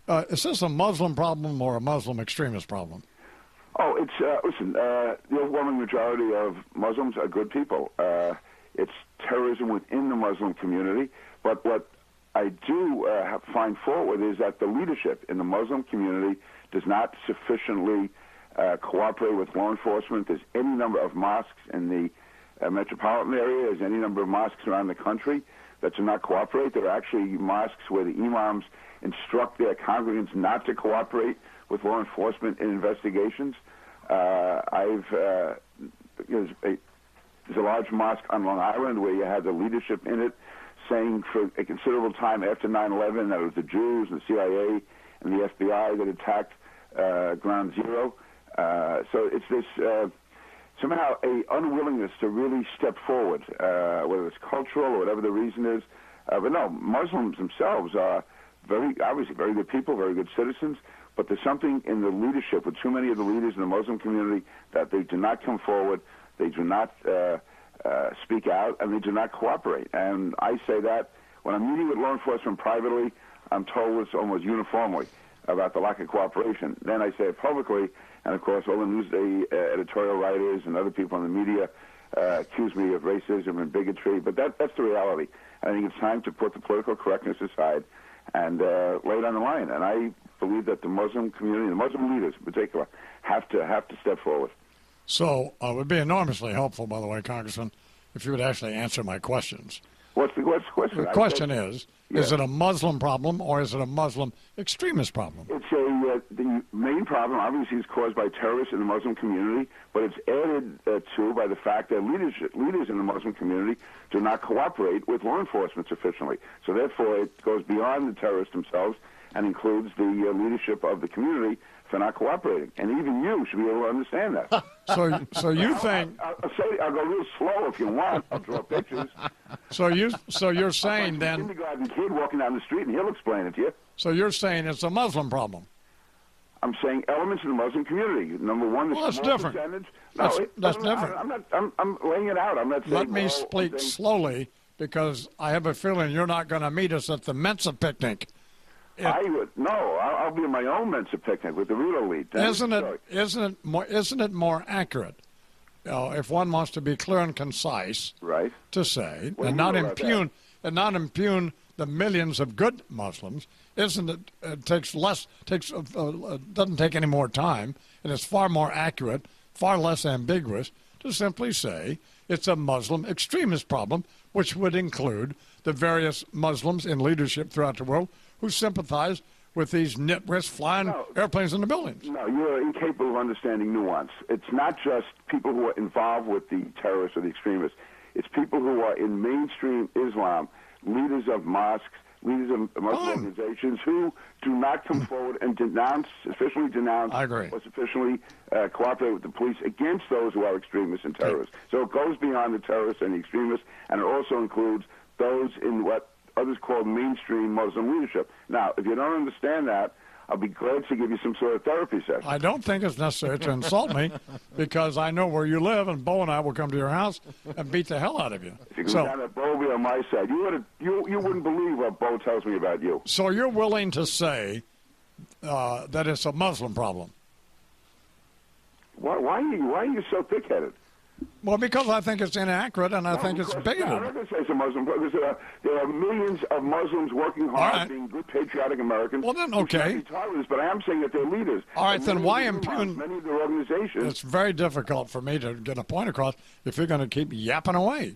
is this a Muslim problem or a Muslim extremist problem? Oh, it's listen. The overwhelming majority of Muslims are good people. It's terrorism within the Muslim community. But what I do find fault with is that the leadership in the Muslim community does not sufficiently cooperate with law enforcement. There's any number of mosques in the metropolitan area. There's any number of mosques around the country that do not cooperate. There are actually mosques where the imams instruct their congregants not to cooperate with law enforcement in investigations. There's a large mosque on Long Island where you had the leadership in it saying for a considerable time after 9/11 that it was the Jews and the CIA and the FBI that attacked Ground Zero. So it's this somehow a unwillingness to really step forward, whether it's cultural or whatever the reason is. But no, Muslims themselves are obviously very good people, very good citizens, but there's something in the leadership with too many of the leaders in the Muslim community that they do not come forward, they do not speak out, and they do not cooperate. And I say that when I'm meeting with law enforcement privately, I'm told this almost uniformly about the lack of cooperation. Then I say it publicly, and of course all the news editorial writers and other people in the media accuse me of racism and bigotry, but that's the reality. I think it's time to put the political correctness aside and lay it on the line. And I believe that the Muslim community, the Muslim leaders in particular, have to step forward. So it would be enormously helpful, by the way, Congressman, if you would actually answer my questions. What's the question? The question is it a Muslim problem or is it a Muslim extremist problem? It's the main problem, obviously, is caused by terrorists in the Muslim community, but it's added to by the fact that leaders in the Muslim community do not cooperate with law enforcement sufficiently. So therefore, it goes beyond the terrorists themselves and includes the leadership of the community for not cooperating. And even you should be able to understand that. So you think... I'll go real slow if you want. I'll draw pictures. So you're saying then... kindergarten kid walking down the street, and he'll explain it to you. So you're saying it's a Muslim problem? I'm saying elements in the Muslim community. Number one, that's different. Percentage. That's different. I'm laying it out. I'm not saying... Let me speak slowly, because I have a feeling you're not going to meet us at the Mensa picnic. I'll be in my own Mensa picnic with the real elite. Isn't it more accurate, if one wants to be clear and concise, right, to say and not impugn the millions of good Muslims? Isn't it? It doesn't take any more time, and it's far more accurate, far less ambiguous to simply say it's a Muslim extremist problem, which would include the various Muslims in leadership throughout the world who sympathize with these nitwits flying airplanes in the buildings. No, you're incapable of understanding nuance. It's not just people who are involved with the terrorists or the extremists. It's people who are in mainstream Islam, leaders of mosques, leaders of Muslim organizations who do not come forward and sufficiently denounce or sufficiently cooperate with the police against those who are extremists and terrorists. So it goes beyond the terrorists and the extremists, and it also includes those in what others call mainstream Muslim leadership. Now, if you don't understand that, I'll be glad to give you some sort of therapy session. I don't think it's necessary to insult me, because I know where you live, and Bo and I will come to your house and beat the hell out of you. If you go down to Bo, be on my side. You wouldn't believe what Bo tells me about you. So you're willing to say that it's a Muslim problem? Why are you so thick-headed? Well, because I think it's inaccurate, and I think it's bigoted. I'm not going to say it's a Muslim problem, because there are millions of Muslims working hard, being good, patriotic Americans. Well, then, okay. But I am saying that they're leaders. All right, then why impugn... Many of their organizations... It's very difficult for me to get a point across if you're going to keep yapping away.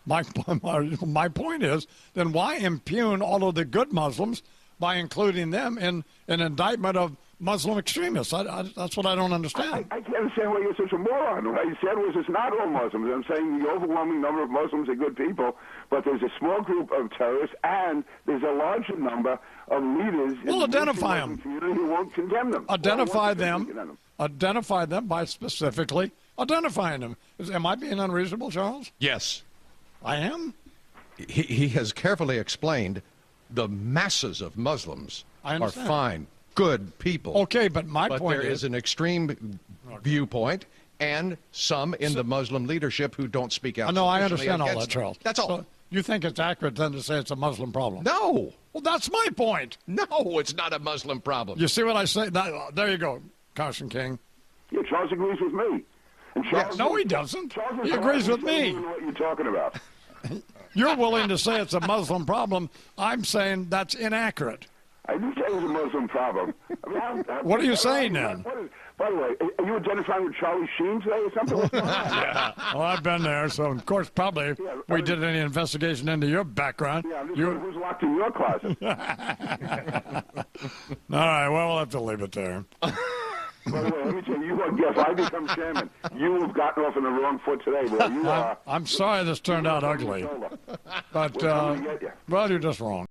My point is, then why impugn all of the good Muslims by including them in an indictment of Muslim extremists? That's what I don't understand. I can't understand why you're such a moron. What I said was it's not all Muslims. I'm saying the overwhelming number of Muslims are good people, but there's a small group of terrorists, and there's a larger number of leaders in identify the community who won't condemn them. Identify them by specifically identifying them. Am I being unreasonable, Charles? Yes. I am? He has carefully explained the masses of Muslims are fine, good people. Okay, but my point is... But there is an extreme viewpoint and some in the Muslim leadership who don't speak out. No, I understand all that, Charles. That's all. You think it's accurate then to say it's a Muslim problem? No. Well, that's my point. No, it's not a Muslim problem. You see what I say? There you go, Carson King. Yeah, Charles agrees with me. And Charles, no, he doesn't. He agrees with me. What you're talking about. You're willing to say it's a Muslim problem. I'm saying that's inaccurate. I didn't say it was a Muslim problem. I mean, what are you saying then? By the way, are you identifying with Charlie Sheen today or something? What's going on? Yeah. Well, I've been there, so of course probably we did any investigation into your background. Yeah, I'm just wondering who's locked in your closet. All right, well, we'll have to leave it there. By the way, let me tell you what, if I become chairman, you have gotten off on the wrong foot today, boy. You are. I'm sorry this turned out ugly. But, well, you're just wrong.